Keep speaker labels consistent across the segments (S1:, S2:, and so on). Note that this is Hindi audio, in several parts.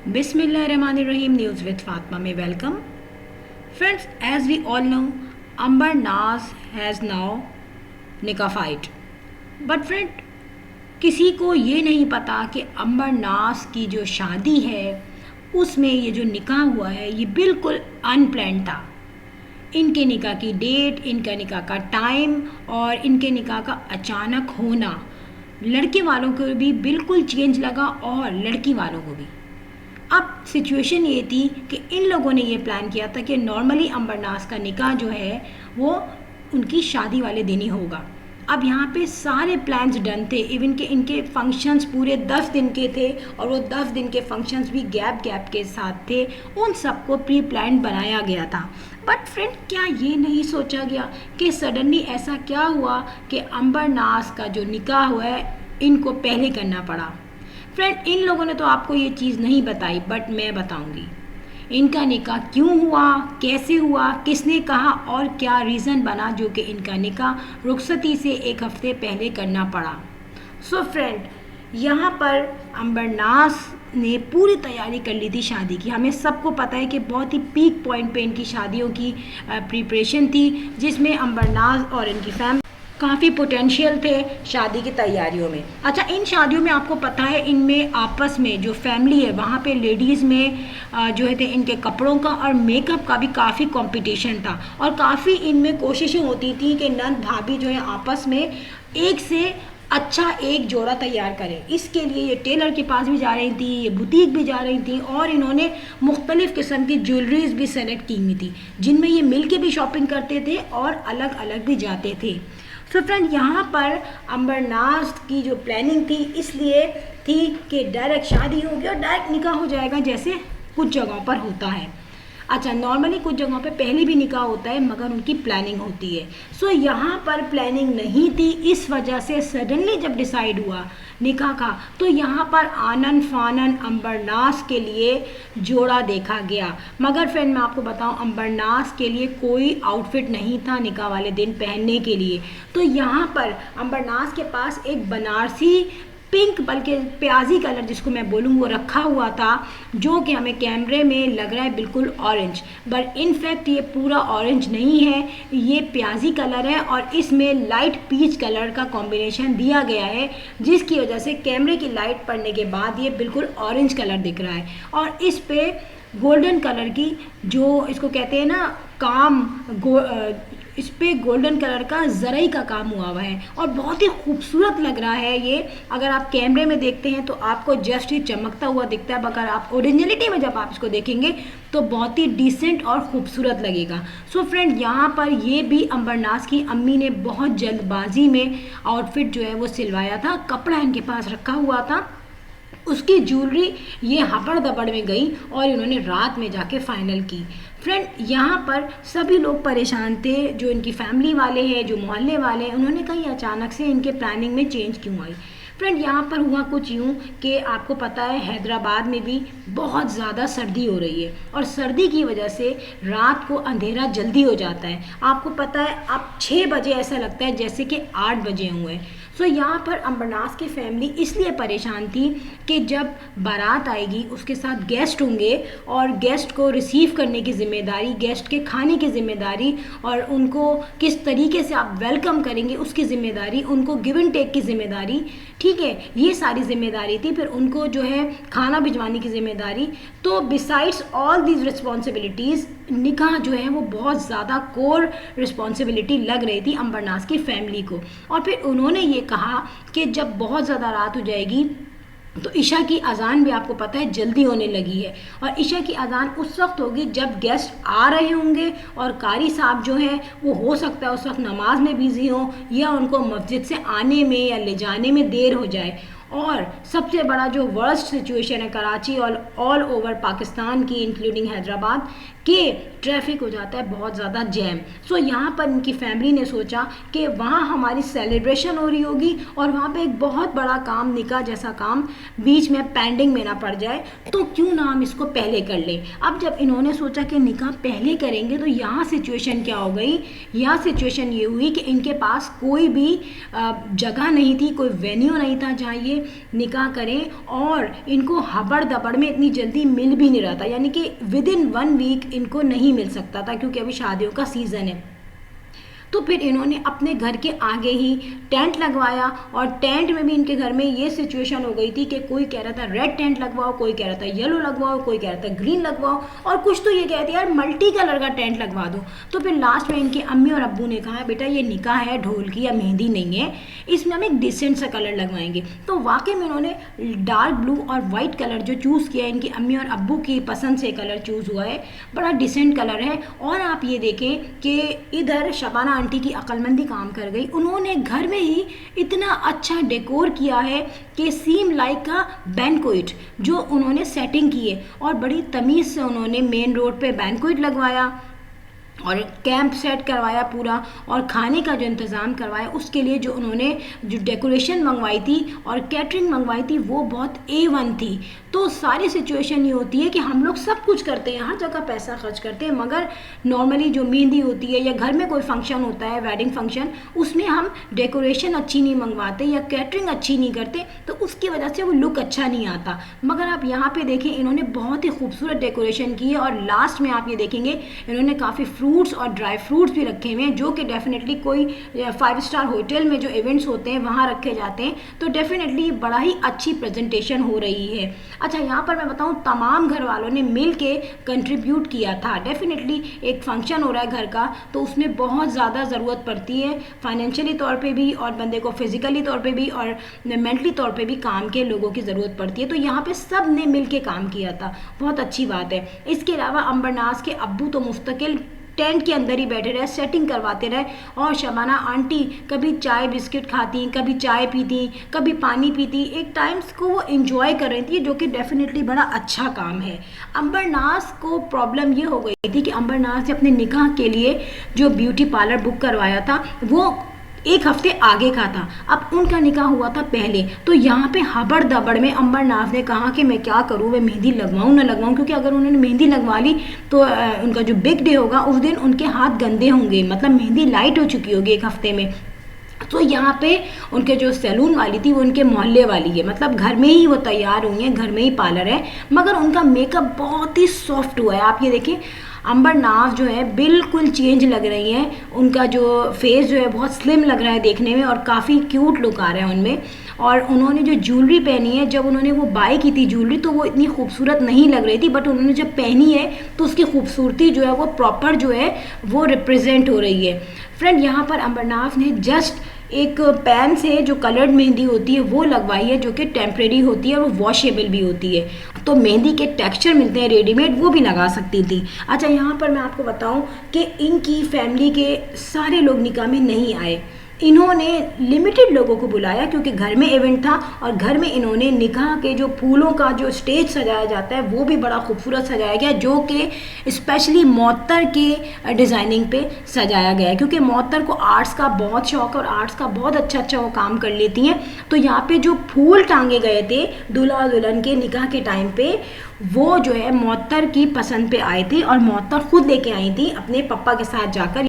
S1: Bismillahirrahmanirrahim. News with Fatma में welcome. Friends, as we all know, Amber Naz has now निकाफाइड. बट फ्रेंड, किसी को ये नहीं पता कि अंबर नाज की जो शादी है उसमें ये जो निकाह हुआ है ये बिल्कुल अनप्लान्ड था. इनके निकाह की डेट, इनका निकाह का टाइम और इनके निकाह का अचानक होना लड़के वालों को भी बिल्कुल चेंज लगा और लड़की वालों को भी. अब सिचुएशन ये थी कि इन लोगों ने ये प्लान किया था कि नॉर्मली अंबर नाज का निकाह जो है वो उनकी शादी वाले दिन ही होगा. अब यहाँ पे सारे प्लान्स डन थे, इवन के इनके फंक्शंस पूरे 10 दिन के थे और वो 10 दिन के फंक्शंस भी गैप के साथ थे. उन सबको प्री प्लान बनाया गया था. बट फ्रेंड, क्या ये नहीं सोचा गया कि सडनली ऐसा क्या हुआ कि अंबर नाज का जो निकाह हुआ है इनको पहले करना पड़ा. फ्रेंड, इन लोगों ने तो आपको ये चीज़ नहीं बताई, बट मैं बताऊंगी इनका निकाह क्यों हुआ, कैसे हुआ, किसने कहा और क्या रीज़न बना जो कि इनका निकाह रुखसती से एक हफ्ते पहले करना पड़ा. सो फ्रेंड, यहाँ पर अंबर नाज ने पूरी तैयारी कर ली थी शादी की. हमें सबको पता है कि बहुत ही पीक पॉइंट पे इनकी शादियों की प्रिपरेशन थी, जिसमें अंबर नाज और इनकी फैमिली काफ़ी पोटेंशियल थे शादी की तैयारियों में. अच्छा, इन शादियों में आपको पता है इनमें आपस में जो फैमिली है वहाँ पे लेडीज़ में जो है थे इनके कपड़ों का और मेकअप का भी काफ़ी कंपटीशन था और काफ़ी इनमें कोशिशें होती थी कि नंद भाभी जो है आपस में एक से अच्छा एक जोड़ा तैयार करें. इसके लिए ये टेलर के पास भी जा रही थी, ये बुटीक भी जा रही थी और इन्होंने मुख्तलिफ़ किस्म की ज्वेलरीज भी सेलेक्ट की हुई थी, जिनमें ये मिल के भी शॉपिंग करते थे और अलग अलग भी जाते थे. सो फ्रेंड, यहाँ पर अंबर नाज की जो प्लानिंग थी इसलिए थी कि डायरेक्ट शादी होगी और डायरेक्ट निकाह हो जाएगा, जैसे कुछ जगहों पर होता है. अच्छा, नॉर्मली कुछ जगहों पे पहले भी निकाह होता है मगर उनकी प्लानिंग होती है. सो यहाँ पर प्लानिंग नहीं थी, इस वजह से सडनली जब डिसाइड हुआ निकाह का तो यहाँ पर आनन फानन अंबर नाज के लिए जोड़ा देखा गया. मगर फ्रेंड, मैं आपको बताऊँ, अंबर नाज के लिए कोई आउटफिट नहीं था निकाह वाले दिन पहनने के लिए. तो यहाँ पर अंबर नाज के पास एक बनारसी पिंक, बल्कि प्याजी कलर जिसको मैं बोलूँ, वो रखा हुआ था, जो कि हमें कैमरे में लग रहा है बिल्कुल ऑरेंज, बट इनफैक्ट ये पूरा ऑरेंज नहीं है, ये प्याजी कलर है और इसमें लाइट पीच कलर का कॉम्बिनेशन दिया गया है, जिसकी वजह से कैमरे की लाइट पड़ने के बाद ये बिल्कुल ऑरेंज कलर दिख रहा है. और इस पे गोल्डन कलर की जो इसको कहते हैं ना इस पे गोल्डन कलर का जरई का काम हुआ है और बहुत ही खूबसूरत लग रहा है ये. अगर आप कैमरे में देखते हैं तो आपको जस्ट ही चमकता हुआ दिखता है, मगर आप ओरिजिनलिटी में जब आप इसको देखेंगे तो बहुत ही डिसेंट और ख़ूबसूरत लगेगा. सो फ्रेंड, यहाँ पर ये भी अंबर नाज की अम्मी ने बहुत जल्दबाजी में आउटफिट जो है वो सिलवाया था. कपड़ा इनके पास रखा हुआ था, उसकी ज्वेलरी ये हबड़ दबड़ में गई और इन्होंने रात में जाके फाइनल की. फ्रेंड, यहाँ पर सभी लोग परेशान थे, जो इनकी फैमिली वाले हैं, जो मोहल्ले वाले हैं. उन्होंने कहा ये अचानक से इनके प्लानिंग में चेंज क्यों आई. फ्रेंड, यहाँ पर हुआ कुछ यूँ कि आपको पता है हैदराबाद में भी बहुत ज़्यादा सर्दी हो रही है और सर्दी की वजह से रात को अंधेरा जल्दी हो जाता है. आपको पता है अब 6 बजे ऐसा लगता है जैसे कि 8 बजे हुए हैं. सो यहाँ पर अंबर नाज की फैमिली इसलिए परेशान थी कि जब बारात आएगी उसके साथ गेस्ट होंगे और गेस्ट को रिसीव करने की ज़िम्मेदारी, गेस्ट के खाने की ज़िम्मेदारी और उनको किस तरीके से आप वेलकम करेंगे उसकी ज़िम्मेदारी, उनको गिव एंड टेक की ज़िम्मेदारी, ठीक है, ये सारी ज़िम्मेदारी थी. फिर उनको जो है खाना भिजवाने की ज़िम्मेदारी. तो बिसाइड्स ऑल दीज रिस्पॉन्सिबिलिटीज़ निकाह जो है वो बहुत ज़्यादा कोर रिस्पॉन्सिबिलिटी लग रही थी अंबर नाज की फैमिली को. और फिर उन्होंने ये कहा कि जब बहुत ज़्यादा रात हो जाएगी तो ईशा की अज़ान भी आपको पता है जल्दी होने लगी है और ईशा की अज़ान उस वक्त होगी जब गेस्ट आ रहे होंगे और कारी साहब जो हैं वो हो सकता है उस वक्त नमाज में बिज़ी हों या उनको मस्जिद से आने में या ले जाने में देर हो जाए. और सबसे बड़ा जो वर्स्ट सिचुएशन है कराची और ऑल ओवर पाकिस्तान की इंक्लूडिंग हैदराबाद कि ट्रैफिक हो जाता है बहुत ज़्यादा जैम. सो यहाँ पर इनकी फैमिली ने सोचा कि वहाँ हमारी सेलिब्रेशन हो रही होगी और वहाँ पे एक बहुत बड़ा काम, निकाह जैसा काम बीच में पेंडिंग में ना पड़ जाए, तो क्यों ना हम इसको पहले कर लें. अब जब इन्होंने सोचा कि निकाह पहले करेंगे तो यहाँ सिचुएशन क्या हो गई, यहाँ सिचुएशन ये हुई कि इनके पास कोई भी जगह नहीं थी, कोई वेन्यू नहीं था जहाँ ये ये निकाह करें, और इनको हबड़ दबड़ में इतनी जल्दी मिल भी नहीं रहा था, यानी कि विद इन 1 वीक इनको नहीं मिल सकता था क्योंकि अभी शादियों का सीज़न है। तो फिर इन्होंने अपने घर के आगे ही टेंट लगवाया, और टेंट में भी इनके घर में ये सिचुएशन हो गई थी कि कोई कह रहा था रेड टेंट लगवाओ, कोई कह रहा था येलो लगवाओ, कोई कह रहा था ग्रीन लगवाओ, और कुछ तो ये कहते यार मल्टी कलर का टेंट लगवा दो। तो फिर लास्ट में इनके अम्मी और अब्बू ने कहा बेटा ये निकाह है, ढोल की या मेहंदी नहीं है, इसमें हम एक डिसेंट सा कलर लगवाएंगे। तो वाकई में उन्होंने डार्क ब्लू और वाइट कलर जो चूज़ किया, इनकी अम्मी और अब्बू की पसंद से कलर चूज़ हुआ है, बड़ा डिसेंट कलर है। और आप ये देखें कि इधर शबाना आंटी की अक्लमंदी काम कर गई, उन्होंने घर में ही इतना अच्छा डेकोर किया है कि सीम लाइक का बैंक्वेट जो उन्होंने सेटिंग की है, और बड़ी तमीज़ से उन्होंने मेन रोड पे बैंक्वेट लगवाया और कैंप सेट करवाया पूरा, और खाने का जो इंतज़ाम करवाया उसके लिए जो उन्होंने जो डेकोरेशन मंगवाई थी और कैटरिंग मंगवाई थी वो बहुत A1 थी। तो सारी सिचुएशन ये होती है कि हम लोग सब कुछ करते हैं, हर जगह पैसा खर्च करते हैं, मगर नॉर्मली जो मेहंदी होती है या घर में कोई फंक्शन होता है, वेडिंग फंक्शन, उसमें हम डेकोरेशन अच्छी नहीं मंगवाते या कैटरिंग अच्छी नहीं करते, तो उसकी वजह से वो लुक अच्छा नहीं आता। मगर आप यहाँ पे देखें, इन्होंने बहुत ही खूबसूरत डेकोरेशन की है, और लास्ट में आप ये देखेंगे इन्होंने काफ़ी फ्रूट्स और ड्राई फ्रूट्स भी रखे हुए हैं, जो कि डेफिनेटली कोई 5 स्टार होटल में जो इवेंट्स होते हैं वहाँ रखे जाते हैं। तो डेफिनेटली बड़ा ही अच्छी प्रेजेंटेशन हो रही है। अच्छा, यहाँ पर मैं बताऊँ, तमाम घर वालों ने मिल के कंट्रीब्यूट किया था। डेफिनेटली एक फंक्शन हो रहा है घर का, तो उसमें बहुत ज़्यादा ज़रूरत पड़ती है फाइनेंशियली तौर पे भी, और बंदे को फिजिकली तौर पे भी, और मेंटली तौर पे भी काम के लोगों की ज़रूरत पड़ती है। तो यहाँ पे सब ने मिल के काम किया था, बहुत अच्छी बात है। इसके अलावा अंबरनाज के अब्बू तो मुस्तकिल टेंट के अंदर ही बैठे रहे, सेटिंग करवाते रहे, और शबाना आंटी कभी चाय बिस्किट खाती, कभी चाय पीती, कभी पानी पीती, एक टाइम्स को वो एंजॉय कर रही थी, जो कि डेफिनेटली बड़ा अच्छा काम है। अंबरनाज को प्रॉब्लम ये हो गई थी कि अंबरनाज ने अपने निकाह के लिए जो ब्यूटी पार्लर बुक करवाया था वो 1 हफ्ते आगे का था। अब उनका निकाह हुआ था पहले, तो यहाँ पे हबड़ दबड़ में अंबरनाज ने कहा कि मैं क्या करूँ, मैं मेहंदी लगवाऊँ ना लगवाऊँ, क्योंकि अगर उन्होंने मेहंदी लगवा ली तो उनका जो बिग डे होगा उस दिन उनके हाथ गंदे होंगे, मतलब मेहंदी लाइट हो चुकी होगी 1 हफ्ते में। तो यहाँ पे उनके जो सैलून वाली थी वो उनके मोहल्ले वाली है, मतलब घर में ही वो तैयार हुई हैं, घर में ही पार्लर है, मगर उनका मेकअप बहुत ही सॉफ्ट हुआ है। आप ये देखें, अंबरनाज जो है बिल्कुल चेंज लग रही हैं, उनका जो फेस जो है बहुत स्लिम लग रहा है देखने में, और काफ़ी क्यूट लुक आ रहा है उनमें। और उन्होंने जो ज्वेलरी पहनी है, जब उन्होंने वो बाय की थी ज्वेलरी तो वो इतनी खूबसूरत नहीं लग रही थी, बट उन्होंने जब पहनी है तो उसकी खूबसूरती जो है वो प्रॉपर जो है वो रिप्रेजेंट हो रही है। फ्रेंड, यहाँ पर अंबरनाज ने जस्ट एक पैन से जो कलर्ड मेहंदी होती है वो लगवाई है, जो कि टेम्परेरी होती है और वो वॉशेबल भी होती है। तो मेहंदी के टेक्सचर मिलते हैं रेडीमेड, वो भी लगा सकती थी। अच्छा, यहाँ पर मैं आपको बताऊँ कि इनकी फैमिली के सारे लोग निकाह में नहीं आए, इन्होंने लिमिटेड लोगों को बुलाया क्योंकि घर में इवेंट था, और घर में इन्होंने निकाह के जो फूलों का जो स्टेज सजाया जाता है वो भी बड़ा खूबसूरत सजाया गया, जो कि स्पेशली मौतर के डिज़ाइनिंग पे सजाया गया है, क्योंकि मौतर को आर्ट्स का बहुत शौक है और आर्ट्स का बहुत अच्छा वो काम कर लेती हैं। तो यहाँ पे जो फूल टांगे गए थे दूल्हा दुल्हन के निकाह के टाइम पे, वो जो है मौतर की पसंद पे आए थे, और मौतर खुद लेके आई थी अपने पप्पा के साथ जाकर।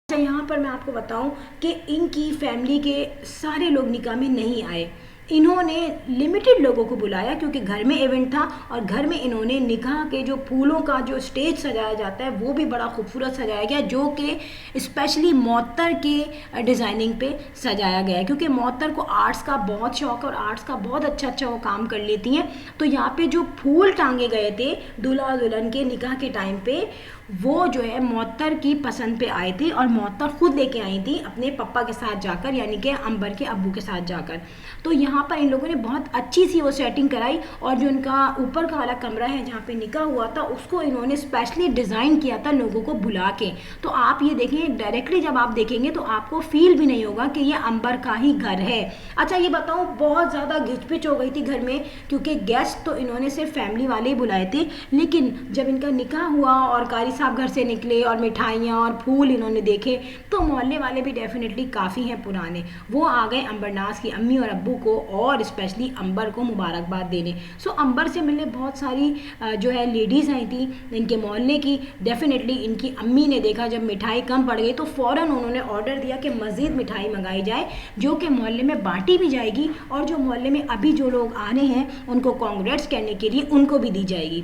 S1: यहाँ पर मैं आपको बताऊं कि इनकी फैमिली के सारे लोग निकाह में नहीं आए, इन्होंने लिमिटेड लोगों को बुलाया क्योंकि घर में इवेंट था, और घर में इन्होंने निकाह के जो फूलों का जो स्टेज सजाया जाता है वो भी बड़ा खूबसूरत सजाया गया, जो कि स्पेशली मौतर के डिज़ाइनिंग पे सजाया गया है, क्योंकि मौतर को आर्ट्स का बहुत शौक है और आर्ट्स का बहुत अच्छा वो काम कर लेती हैं। तो यहाँ पे जो फूल टांगे गए थे दूल्हा दुल्हन के निकाह के टाइम पे, वो जो है मौतर की पसंद पे आए थे, और मौतर खुद लेके आई थी अपने पप्पा के साथ जाकर, यानी कि अंबर के अब्बू के साथ जाकर। तो यहाँ पर इन लोगों ने बहुत अच्छी सी वो सेटिंग कराई, और जो इनका ऊपर का वाला कमरा है जहाँ पे निकाह हुआ था उसको इन्होंने स्पेशली डिज़ाइन किया था लोगों को बुला के। तो आप ये देखें, डायरेक्टली जब आप देखेंगे तो आपको फील भी नहीं होगा कि ये अंबर का ही घर है। अच्छा, ये बताऊँ, बहुत ज़्यादा घिचपिच हो गई थी घर में, क्योंकि गेस्ट तो इन्होंने सिर्फ फैमिली वाले ही बुलाए थे, लेकिन जब इनका निकाह हुआ और कारी साहब घर से निकले और मिठाइयाँ और फूल इन्होंने देखे, तो मोहल्ले वाले भी डेफिनेटली काफ़ी हैं पुराने, वो आ गए अंबरनाज की अम्मी और अब्बू को और स्पेशली अंबर को मुबारकबाद देने। सो अंबर से मिलने बहुत सारी जो है लेडीज़ आई थी इनके मोहल्ले की। डेफिनेटली इनकी अम्मी ने देखा जब मिठाई कम पड़ गई तो फ़ौरन उन्होंने ऑर्डर दिया कि मज़ीद मिठाई मंगाई जाए, जो कि मोहल्ले में बांटी भी जाएगी और जो मोहल्ले में अभी जो लोग आ रहे हैं उनको कांग्रेट्स करने के लिए उनको भी दी जाएगी।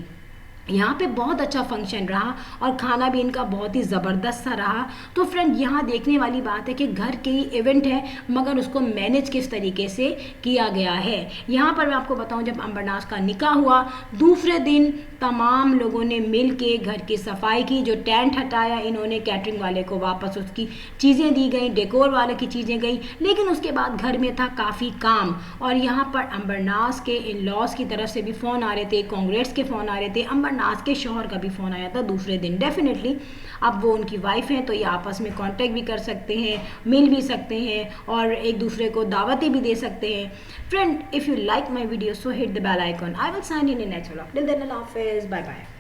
S1: यहाँ पे बहुत अच्छा फंक्शन रहा और खाना भी इनका बहुत ही ज़बरदस्त सा रहा। तो फ्रेंड यहाँ देखने वाली बात है कि घर के ही इवेंट है मगर उसको मैनेज किस तरीके से किया गया है। यहाँ पर मैं आपको बताऊँ, जब अंबरनाज का निकाह हुआ दूसरे दिन तमाम लोगों ने मिल के घर की सफाई की, जो टेंट हटाया इन्होंने, कैटरिंग वाले को वापस उसकी चीज़ें दी गई, डेकोर वाले की चीज़ें गई, लेकिन उसके बाद घर में था काफ़ी काम। और यहाँ पर अंबरनाज के इन लॉज की तरफ से भी फ़ोन आ रहे थे, कांग्रेट्स के फ़ोन आ रहे थे, अंबरनाज के शौहर का भी फ़ोन आया था दूसरे दिन। डेफिनेटली अब वो उनकी वाइफ हैं तो ये आपस में कांटेक्ट भी कर सकते हैं, मिल भी सकते हैं और एक दूसरे को दावतें भी दे सकते हैं। Friend, if you like my video so hit the bell icon. I will sign in natural. Till then अल्लाह हाफिज़, बाय बाय।